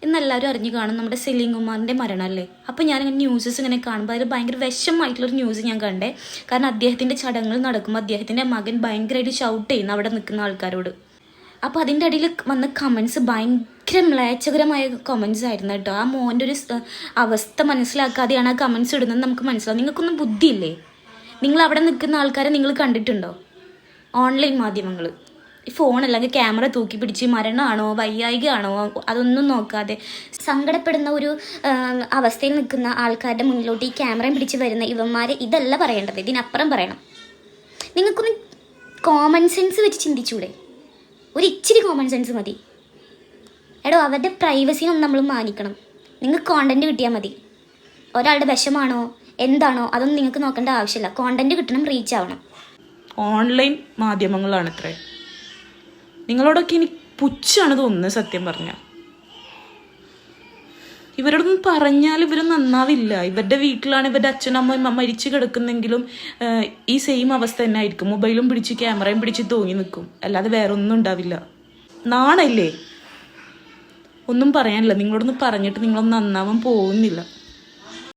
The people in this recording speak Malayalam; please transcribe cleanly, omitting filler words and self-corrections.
എന്നെല്ലാവരും അറിഞ്ഞു കാണും, നമ്മുടെ സലീം കുമാറിൻ്റെ മരണമല്ലേ. അപ്പോൾ ഞാനിങ്ങനെ ന്യൂസസ് ഇങ്ങനെ കാണുമ്പോൾ അതിൽ ഭയങ്കര വിഷമമായിട്ടുള്ളൊരു ന്യൂസ് ഞാൻ കണ്ടേ. കാരണം അദ്ദേഹത്തിൻ്റെ ചടങ്ങുകൾ നടക്കുമ്പോൾ അദ്ദേഹത്തിൻ്റെ മകൻ ഭയങ്കരമായിട്ട് ഷൗട്ട് ചെയ്യുന്നു അവിടെ നിൽക്കുന്ന ആൾക്കാരോട്. അപ്പോൾ അതിൻ്റെ ഇടയിൽ വന്ന കമൻസ് ഭയങ്കര മ്ലേച്ഛകരമായ കമൻസ് ആയിരുന്നു കേട്ടോ. ആ മോൻ്റെ ഒരു അവസ്ഥ മനസ്സിലാക്കാതെയാണ് ആ കമൻസ് ഇടുന്നത് നമുക്ക് മനസ്സിലാവും. നിങ്ങൾക്കൊന്നും ബുദ്ധിയില്ലേ? നിങ്ങൾ അവിടെ നിൽക്കുന്ന ആൾക്കാരെ നിങ്ങൾ കണ്ടിട്ടുണ്ടോ? ഓൺലൈൻ മാധ്യമങ്ങൾ ഈ ഫോണല്ലെങ്കിൽ ക്യാമറ തൂക്കി പിടിച്ച് മരണമാണോ വയ്യായികയാണോ അതൊന്നും നോക്കാതെ സങ്കടപ്പെടുന്ന ഒരു അവസ്ഥയിൽ നിൽക്കുന്ന ആൾക്കാരുടെ മുന്നിലോട്ട് ഈ ക്യാമറയും പിടിച്ച് വരുന്ന ഇവന്മാരെ ഇതല്ല പറയേണ്ടത്, ഇതിനപ്പുറം പറയണം. നിങ്ങൾക്കൊന്ന് കോമൺ സെൻസ് വെച്ച് ചിന്തിച്ചൂടെ? ഒരു ഇച്ചിരി കോമൺ സെൻസ് മതി. എടോ, അവരുടെ പ്രൈവസിനെ ഒന്ന് നമ്മൾ മാനിക്കണം. നിങ്ങൾക്ക് കോണ്ടന്റ് കിട്ടിയാൽ മതി. ഒരാളുടെ വിഷമാണോ എന്താണോ അതൊന്നും നിങ്ങൾക്ക് നോക്കേണ്ട ആവശ്യമില്ല. കോണ്ടന്റ് കിട്ടണം, റീച്ച് ആവണം. ഓൺലൈൻ മാധ്യമങ്ങളാണ് ഇത്രേ. നിങ്ങളോടൊക്കെ എനിക്ക് പുച്ഛാണ് തോന്നുന്നത് സത്യം പറഞ്ഞാൽ. ഇവരോടൊന്നും പറഞ്ഞാൽ ഇവർ നന്നാവില്ല. ഇവരുടെ വീട്ടിലാണ് ഇവരുടെ അച്ഛനമ്മ മരിച്ചു കിടക്കുന്നെങ്കിലും ഈ സെയിം അവസ്ഥ തന്നെ ആയിരിക്കും. മൊബൈലും പിടിച്ച് ക്യാമറയും പിടിച്ച് തൂങ്ങി നിൽക്കും, അല്ലാതെ വേറെ ഒന്നും ഉണ്ടാവില്ല. നാണല്ലേ? ഒന്നും പറയാനില്ല. നിങ്ങളോടൊന്നും പറഞ്ഞിട്ട് നിങ്ങളൊന്നും നന്നാവാൻ പോകുന്നില്ല.